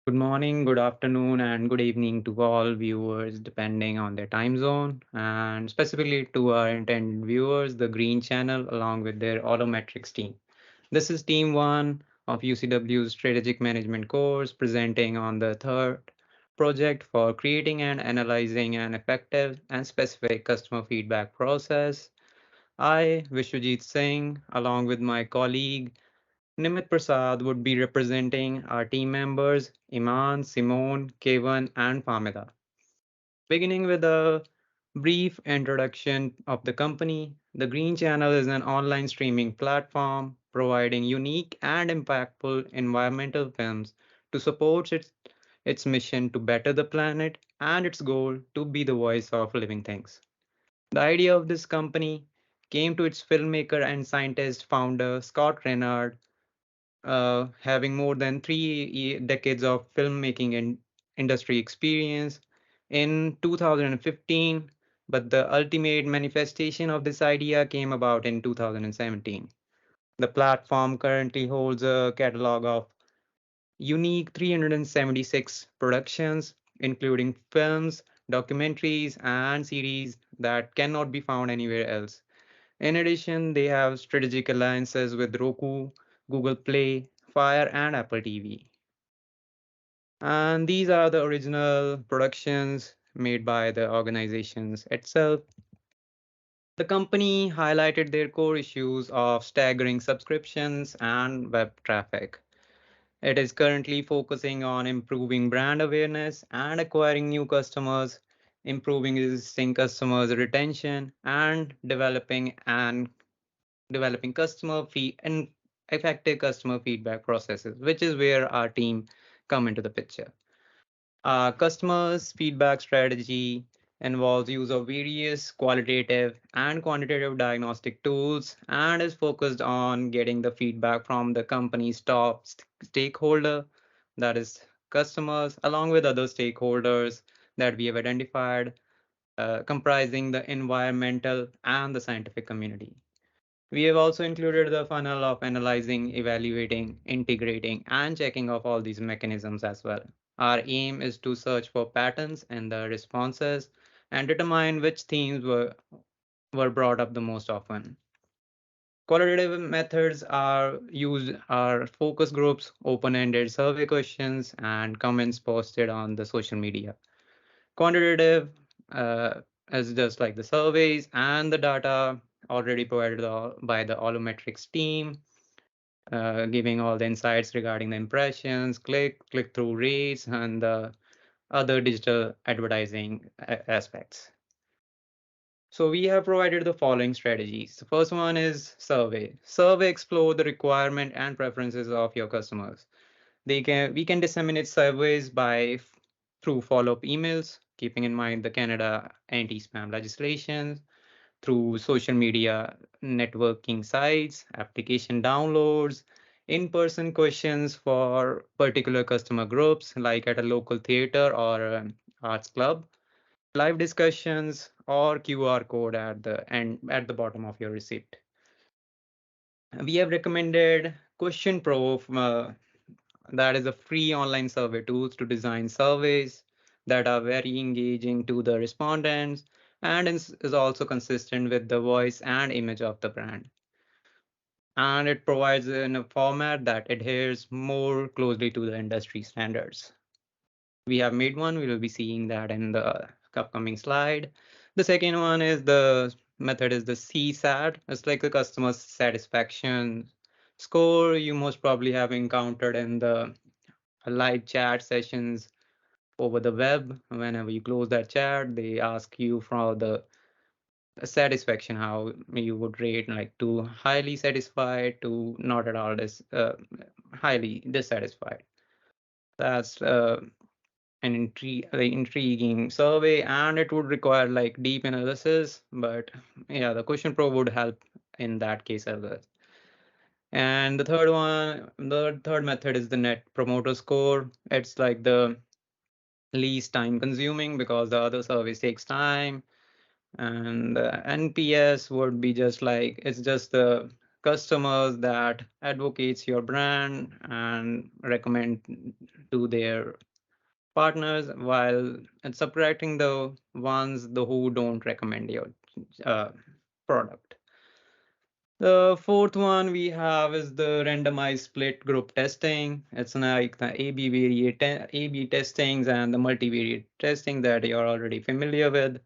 Good morning, good afternoon, and good evening to all viewers, depending on their time zone, and specifically to our intended viewers, the Green Channel, along with their Autometrics team. This is Team 1 of UCW's Strategic Management course, presenting on the third project for creating and analyzing an effective and specific customer feedback process. I, Vishwajit Singh, along with my colleague Nimit Prasad would be representing our team members Iman, Simone, Kevan, and Famida. Beginning with a brief introduction of the company, the Green Channel is an online streaming platform providing unique and impactful environmental films to support its mission to better the planet and its goal to be the voice of living things. The idea of this company came to its filmmaker and scientist founder Scott Renard having more than three decades of filmmaking and industry experience in 2015, but the ultimate manifestation of this idea came about in 2017. The platform currently holds a catalog of unique 376 productions, including films, documentaries, and series that cannot be found anywhere else. In addition, they have strategic alliances with Roku, Google Play, Fire, and Apple TV. And these are the original productions made by the organizations itself. The company highlighted their core issues of staggering subscriptions and web traffic. It is currently focusing on improving brand awareness and acquiring new customers, improving existing customers' retention, and developing customer fee and effective customer feedback processes, which is where our team come into the picture. Customers feedback strategy involves use of various qualitative and quantitative diagnostic tools and is focused on getting the feedback from the company's top stakeholder, that is customers, along with other stakeholders that we have identified, comprising the environmental and the scientific community. We have also included the funnel of analyzing, evaluating, integrating, and checking of all these mechanisms as well. Our aim is to search for patterns in the responses and determine which themes were brought up the most often. Qualitative methods are used are focus groups, open-ended survey questions, and comments posted on the social media. Quantitative uh, is just like the surveys and the data already provided by the Allometrics team, giving all the insights regarding the impressions, click-through rates, and the other digital advertising aspects. So we have provided the following strategies. The first one is survey. Survey explore the requirement and preferences of your customers. We can disseminate surveys through follow-up emails, keeping in mind the Canada anti-spam legislation, through social media networking sites, application downloads, in-person questions for particular customer groups, like at a local theater or arts club, live discussions, or QR code at the end at the bottom of your receipt. We have recommended Question Pro that is a free online survey tools to design surveys that are very engaging to the respondents and is also consistent with the voice and image of the brand. And it provides in a format that adheres more closely to the industry standards. We have made one, we will be seeing that in the upcoming slide. The second one is the method is the CSAT. It's like the customer satisfaction score you most probably have encountered in the live chat sessions over the web. Whenever you close that chat, they ask you for the satisfaction, how you would rate, like to highly satisfied to not at all highly dissatisfied. That's intriguing survey, and it would require like deep analysis, but yeah, the question pro would help in that case as well. And the third method is the net promoter score. It's like the least time consuming because the other service takes time. And the NPS would be just like it's just the customers that advocates your brand and recommend to their partners, while and subtracting the ones the who don't recommend your uh, product. The fourth one we have is the randomized split group testing. It's like the A/B testings and the multivariate testing that you're already familiar with.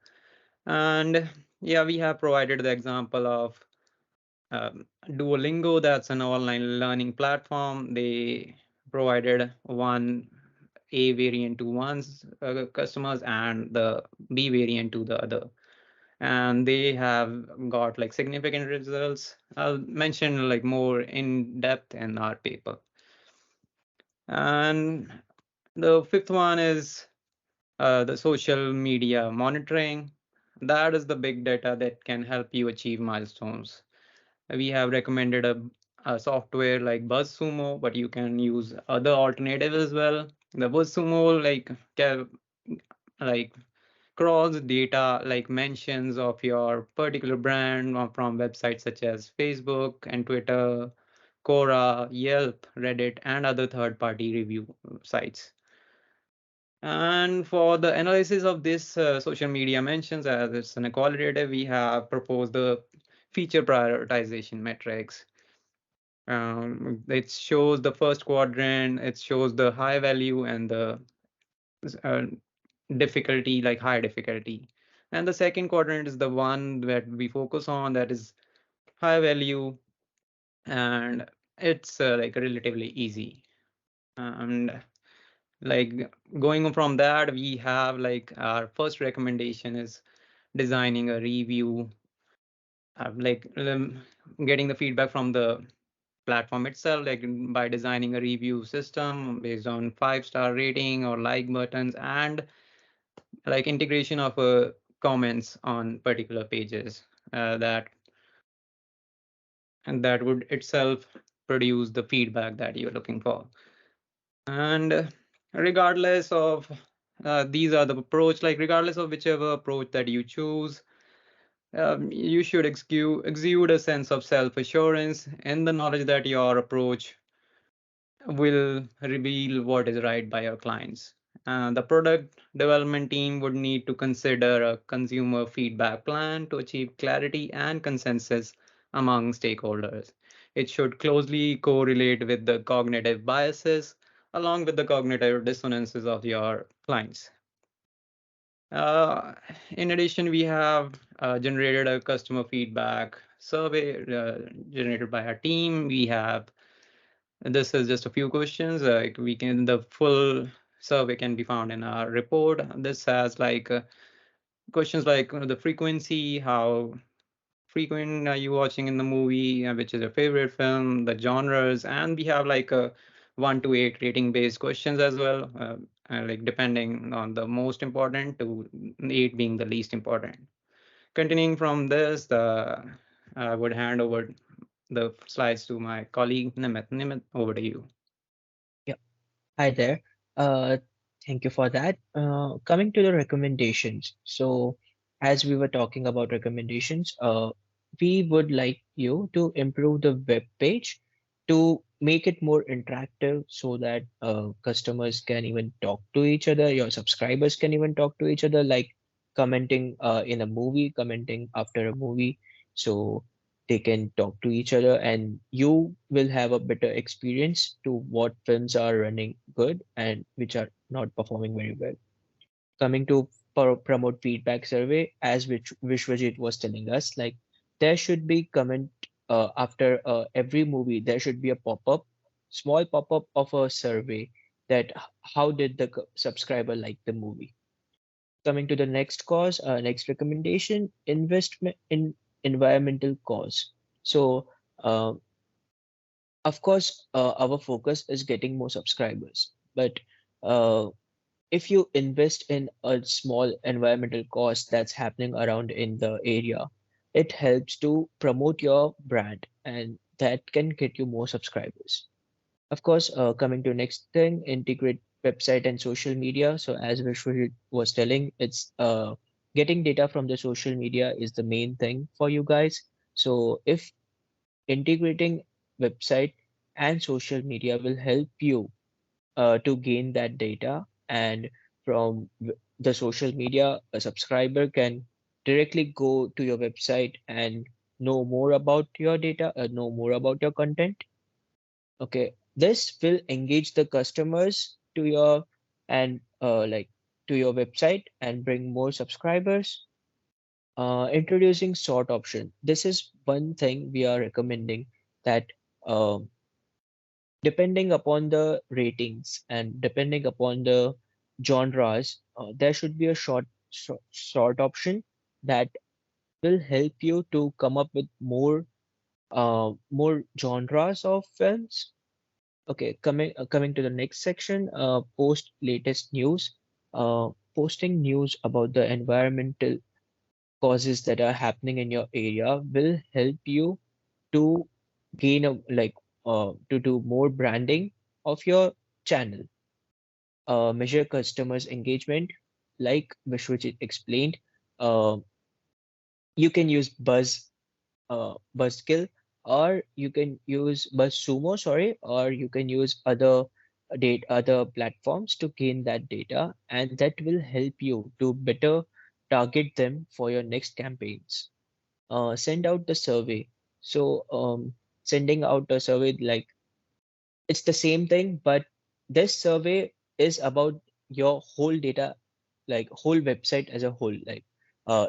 And yeah, we have provided the example of Duolingo, that's an online learning platform. They provided one A variant to one's customers and the B variant to the other. And they have got like significant results. I'll mention like more in depth in our paper. And the fifth one is the social media monitoring. That is the big data that can help you achieve milestones. We have recommended a software like BuzzSumo, but you can use other alternatives as well. The BuzzSumo like cross data like mentions of your particular brand from websites such as Facebook and Twitter, Quora, Yelp, Reddit, and other third-party review sites. And for the analysis of this social media mentions, as it's an qualitative, we have proposed the feature prioritization metrics. It shows the first quadrant, it shows the high value and the uh, difficulty, like high difficulty. And the second quadrant is the one that we focus on, that is high value, and it's like relatively easy. And like going from that, we have like our first recommendation is designing a review, getting the feedback from the platform itself, like by designing a review system based on 5-star rating or like buttons, and like integration of comments on particular pages that and that would itself produce the feedback that you're looking for. And regardless of these are the approach, like regardless of whichever approach that you choose, you should exude a sense of self-assurance in the knowledge that your approach will reveal what is right by your clients. The product development team would need to consider a consumer feedback plan to achieve clarity and consensus among stakeholders. It should closely correlate with the cognitive biases along with the cognitive dissonances of your clients. Uh, in addition, we have generated a customer feedback survey generated by our team. We have this is just a few questions. We can the full survey can be found in our report. This has like questions like the frequency, how frequent are you watching in the movie, which is your favorite film, the genres, and we have like a 1 to 8 rating based questions as well, like depending on the most important to 8 being the least important. Continuing from this, I would hand over the slides to my colleague Nimit. Nimit, over to you. Yeah. Hi there. Uh, Thank you for that. Coming to the recommendations. So, as we were talking about recommendations, we would like you to improve the web page to make it more interactive so that customers can even talk to each other, your subscribers can even talk to each other, like commenting in a movie, commenting after a movie. So, they can talk to each other and you will have a better experience to what films are running good and which are not performing very well. Coming to promote feedback survey, as which Vishwajit was telling us, like there should be comment after every movie, there should be a pop-up, small pop-up of a survey that how did the subscriber like the movie. Coming to the next cause, next recommendation, investment in environmental cause. So uh, of course, our focus is getting more subscribers. But uh, if you invest in a small environmental cost that's happening around in the area, it helps to promote your brand and that can get you more subscribers. Of course, coming to next thing, integrate website and social media. So as Vishwajit was telling, it's getting data from the social media is the main thing for you guys. So if integrating website and social media will help you to gain that data. And from the social media, a subscriber can directly go to your website and know more about your data, know more about your content. Okay, this will engage the customers to your and to your website and bring more subscribers. Introducing sort option. This is one thing we are recommending, that um depending upon the ratings and depending upon the genres, there should be a sort option that will help you to come up with more genres of films. Okay, coming to the next section, post latest news. Posting news about the environmental causes that are happening in your area will help you to gain to do more branding of your channel. Measure customers engagement, like Vishwajit explained. uh, you can use Buzzkill, or you can use BuzzSumo, sorry, or you can use other platforms to gain that data, and that will help you to better target them for your next campaigns. Send out the survey. So sending out a survey, like, it's the same thing, but this survey is about your whole data, like whole website as a whole, like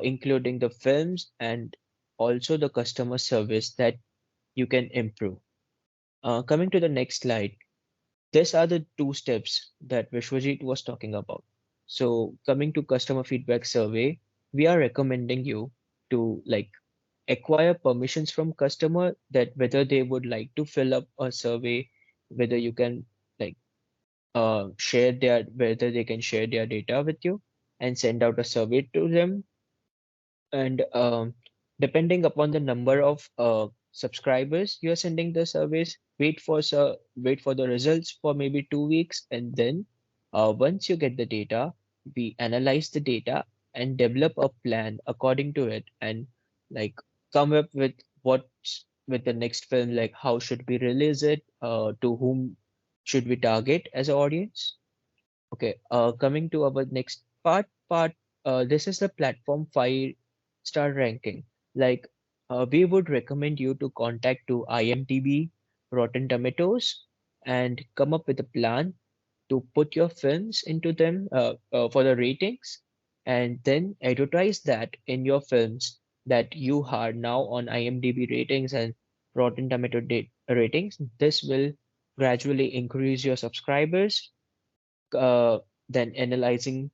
including the films and also the customer service that you can improve. Coming to the next slide, these are the two steps that Vishwajit was talking about. So coming to customer feedback survey, we are recommending you to acquire permissions from customer, that whether they would like to fill up a survey, whether you can like share their whether they can share their data with you and send out a survey to them. And depending upon the number of subscribers you're sending the surveys, wait for the results for maybe 2 weeks, and then once you get the data, we analyze the data and develop a plan according to it, and like come up with what's with the next film, like how should we release it, to whom should we target as an audience. Okay, coming to our next this is the platform 5-star ranking. Like, we would recommend you to contact to IMDb, Rotten Tomatoes, and come up with a plan to put your films into them for the ratings, and then advertise that in your films that you are now on IMDb ratings and Rotten Tomato ratings. This will gradually increase your subscribers. uh, then analyzing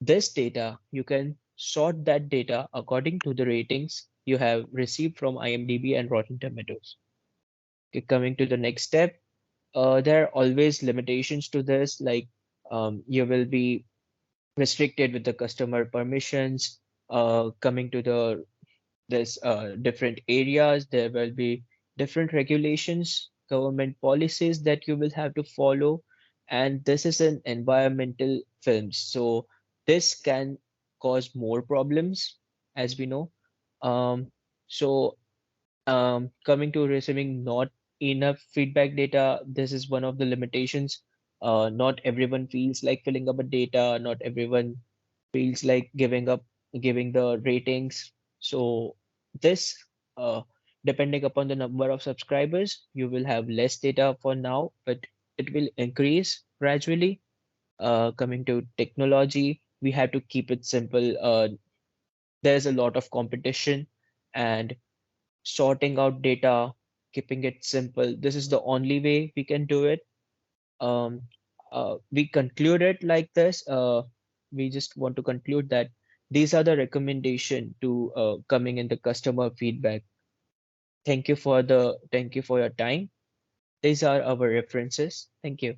this data, you can sort that data according to the ratings you have received from IMDb and Rotten Tomatoes. Okay, coming to the next step, there are always limitations to this, like you will be restricted with the customer permissions. Coming to the this different areas, there will be different regulations, government policies that you will have to follow, and this is an environmental film, so this can cause more problems, as we know. Um, so coming to receiving not enough feedback data, this is one of the limitations. Not everyone feels like filling up a data, not everyone feels like giving the ratings. So this, uh, depending upon the number of subscribers, you will have less data for now, but it will increase gradually. Coming to technology, we have to keep it simple. There's a lot of competition, and sorting out data, keeping it simple, this is the only way we can do it. um, we conclude it like this. We just want to conclude that these are the recommendation to coming in the customer feedback. Thank you for your time. These are our references. Thank you.